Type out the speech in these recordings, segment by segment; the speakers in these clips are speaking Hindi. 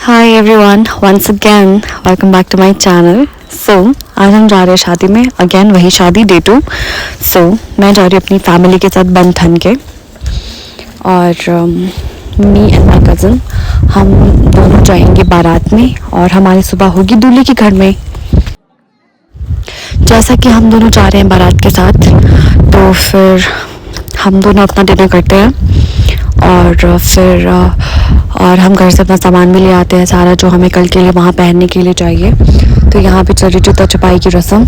Hi everyone, once again welcome back to my channel. आज हम जा रहे हैं शादी में, अगेन वही शादी डे 2। मैं जा रही हूँ अपनी फैमिली के साथ बन ठन के, और मी एंड माय कज़न हम दोनों जाएंगे बारात में, और हमारी सुबह होगी दूल्हे के घर में। जैसा कि हम दोनों जा रहे हैं बारात के साथ, तो फिर हम दोनों अपना डिनर करते हैं, और फिर और हम घर से अपना सामान भी ले आते हैं सारा, जो हमें कल के लिए वहाँ पहनने के लिए चाहिए। तो यहाँ पे चल रही जूता छपाई की रस्म,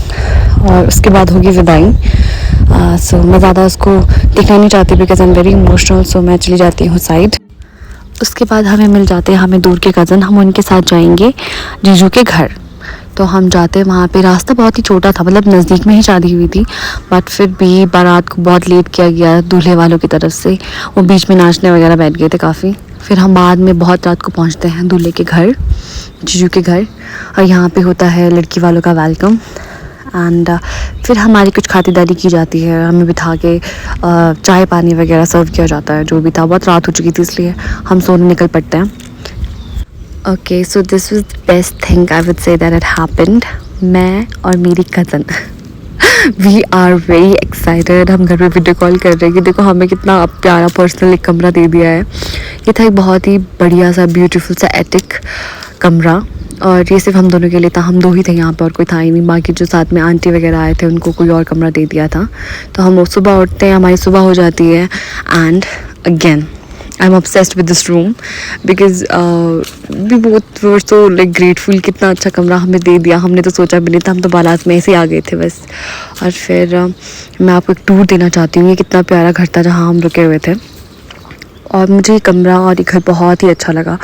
और उसके बाद होगी विदाई। मैं ज़्यादा उसको दिखना नहीं चाहती because I am very emotional, so मैं चली जाती हूँ साइड। उसके बाद हमें मिल जाते हैं हमें दूर के कज़न, हम उनके साथ जाएंगे जीजू के घर। तो हम जाते हैं वहाँ पे, रास्ता बहुत ही छोटा था, मतलब नज़दीक में ही शादी हुई थी, बट फिर भी बारात को बहुत लेट किया गया दूल्हे वालों की तरफ से। वो बीच में नाचने वगैरह बैठ गए थे काफ़ी। फिर हम बाद में बहुत रात को पहुँचते हैं दूल्हे के घर, जीजू के घर, और यहाँ पे होता है लड़की वालों का वेलकम। एंड फिर हमारी कुछ खातिरदारी की जाती है, हमें बिठा के चाय पानी वगैरह सर्व किया जाता है। जो भी था, बहुत रात हो चुकी थी इसलिए हम सोने निकल पड़ते हैं। Okay, so this was the best thing I would say that it happened. मैं और मेरी cousin we are very excited. हम घर पे वीडियो कॉल कर रहे हैं कि देखो हमें कितना प्यारा पर्सनल एक कमरा दे दिया है। ये था एक बहुत ही बढ़िया सा ब्यूटीफुल सा एटिक कमरा, और ये सिर्फ हम दोनों के लिए था। हम दो ही थे यहाँ पर, और कोई था ही नहीं। बाकी जो साथ में आंटी वगैरह आए थे उनको कोई और कमरा दे दिया था। तो हम सुबह उठते हैं, हमारी सुबह हो जाती है, and again I am obsessed with this room because we both were so like grateful। कितना अच्छा कमरा हमें दे दिया, हमने तो सोचा भी नहीं था। हम तो बारात में ऐसे ही आ गए थे बस। और फिर मैं आपको एक टूर देना चाहती हूँ। ये कितना प्यारा घर था जहाँ हम रुके हुए थे, और मुझे ये कमरा और ये घर बहुत ही अच्छा लगा।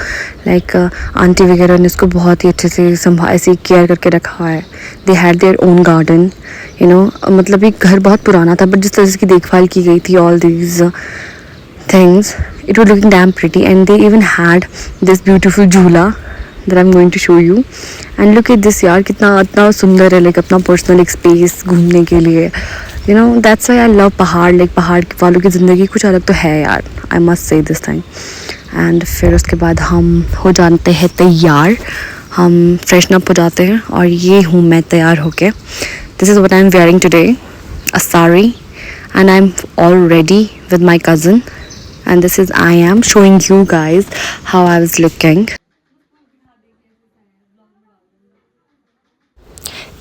लाइक आंटी वगैरह ने इसको बहुत ही अच्छे से ऐसे केयर करके रखा हुआ है। They had their own garden, you know. मतलब ये घर बहुत पुराना था, बट जिस तरह से इसकी देखभाल की गई थी, all these things, it was looking damn pretty, and they even had this beautiful झूला that I'm going to show you। and look at this यार, कितना इतना सुंदर है, like अपना पर्सनल एक स्पेस घूमने के लिए, you know। that's why I love पहाड़। like पहाड़ वालों की ज़िंदगी कुछ अलग तो है यार, I must say this thing। and फिर उसके बाद हम हो जाते हैं तैयार, हम फ्रेशन अप हो जाते हैं, और ये हूँ मैं तैयार होके। this is what I'm wearing today, a sari, and I'm all ready with my cousin, and this is I am showing you guys how I was looking।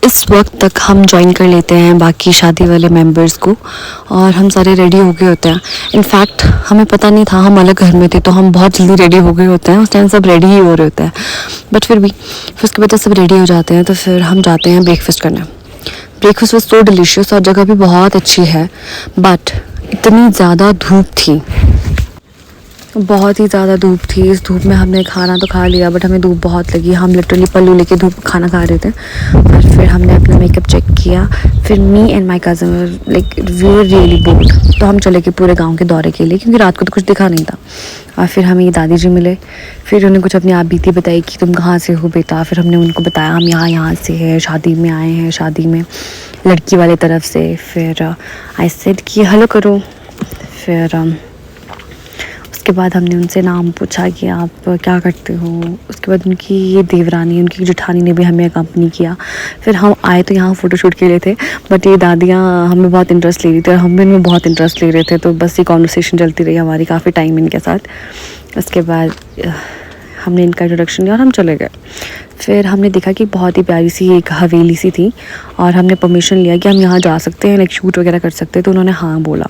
इस वक्त तक हम ज्वाइन कर लेते हैं बाकी शादी वाले मेंबर्स को, और हम सारे रेडी हो गए होते हैं। इनफैक्ट हमें पता नहीं था, हम अलग घर में थे, तो हम बहुत जल्दी रेडी हो गए होते हैं। उस टाइम सब रेडी ही हो रहे होते हैं, बट फिर भी फिर उसके बाद जब सब रेडी हो जाते हैं, तो फिर हम जाते हैं ब्रेकफास्ट करने। ब्रेकफास्ट वाज सो डिलीशियस, और जगह भी बहुत अच्छी है, बट इतनी ज़्यादा धूप थी, बहुत ही ज़्यादा धूप थी। इस धूप में हमने खाना तो खा लिया, बट हमें धूप बहुत लगी। हम लिटरली पल्लू लेके धूप खाना खा रहे थे, और फिर हमने अपना मेकअप चेक किया। फिर me and my cousin like we were really bored, तो हम चले गए पूरे गांव के दौरे के लिए, क्योंकि रात को तो कुछ दिखा नहीं था। और फिर हमें ये दादी जी मिले, फिर उन्हें कुछ अपनी आप बीती बताई कि तुम कहाँ से हो बेटा। फिर हमने उनको बताया हम यहाँ से हैं, शादी में आए हैं, शादी में लड़की वाले तरफ से। फिर आई सेड कि हेलो करो। फिर उसके बाद हमने उनसे नाम पूछा कि आप क्या करते हो। उसके बाद उनकी ये देवरानी, उनकी जेठानी ने भी हमें अकम्पनी किया। फिर हम आए तो यहाँ फ़ोटोशूट के लिए थे, बट ये दादियाँ हमें बहुत इंटरेस्ट ले रही थी, और हम भी इनमें बहुत इंटरेस्ट ले रहे थे। तो बस ये कॉन्वर्सेशन चलती रही हमारी काफ़ी टाइम इनके साथ। उसके बाद हमने इनका इंट्रोडक्शन लिया और हम चले गए। फिर हमने देखा कि बहुत ही प्यारी सी एक हवेली सी थी, और हमने परमिशन लिया कि हम यहाँ जा सकते हैं, लाइक शूट वगैरह कर सकते हैं। तो उन्होंने हाँ बोला।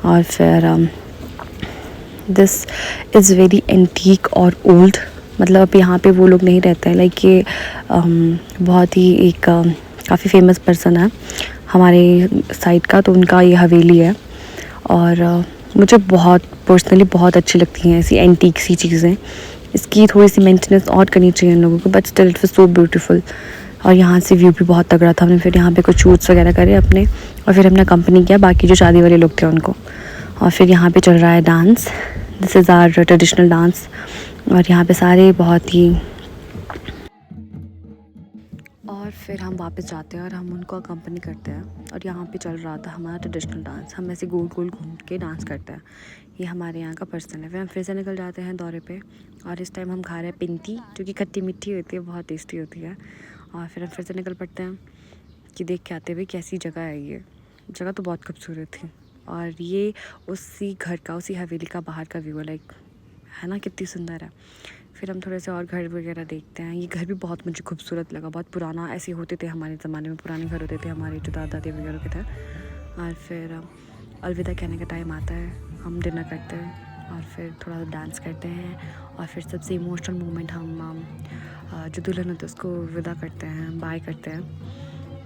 और फिर दिस इज़ वेरी एंटीक और ओल्ड, मतलब अब यहाँ पे वो लोग नहीं रहते हैं। लाइक ये बहुत ही एक काफ़ी फेमस पर्सन है हमारे साइड का, तो उनका ये हवेली है। और मुझे बहुत पर्सनली बहुत अच्छी लगती हैं ऐसी एंटीक सी चीज़ें। इसकी थोड़ी सी मेंटेनेंस और करनी चाहिए इन लोगों को, but still it was so beautiful. और यहाँ से व्यू भी बहुत तगड़ा था। हमने फिर यहाँ पे कुछ शूट्स वगैरह करे अपने, और फिर हमने कंपनी किया बाकी जो शादी वाले लोग थे उनको। और फिर यहाँ पे चल रहा है dance, this is our traditional dance. और यहाँ पे सारे बहुत ही, और फिर हम वापस जाते हैं और हम उनको अकम्पनी करते हैं। और यहाँ पे चल रहा था हमारा ट्रेडिशनल डांस। हम ऐसे गोल गोल घूम के डांस करते हैं, ये हमारे यहाँ का पर्सन है। फिर हम फिर से निकल जाते हैं दौरे पे और इस टाइम हम खा रहे हैं पिंती, जो कि खट्टी मीठी होती है, बहुत टेस्टी होती है। और फिर हम फिर से निकल पड़ते हैं कि देख के आते हुए कैसी जगह है। ये जगह तो बहुत खूबसूरत थी। और ये उसी घर का, उसी हवेली का बाहर का व्यू है, लाइक है ना, कितनी सुंदर है। फिर हम थोड़े से और घर वगैरह देखते हैं। ये घर भी बहुत मुझे खूबसूरत लगा, बहुत पुराना, ऐसे होते थे हमारे ज़माने में, पुराने घर होते थे हमारे जो दादा दादी वगैरह के थे। और फिर अलविदा कहने का टाइम आता है, हम डिनर करते हैं और फिर थोड़ा सा डांस करते हैं। और फिर सबसे इमोशनल मोमेंट हम जो दुल्हन होते हैं उसको विदा करते हैं, बाय करते हैं।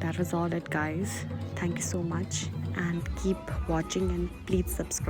That was all it guys, thank you so much and keep watching and please subscribe.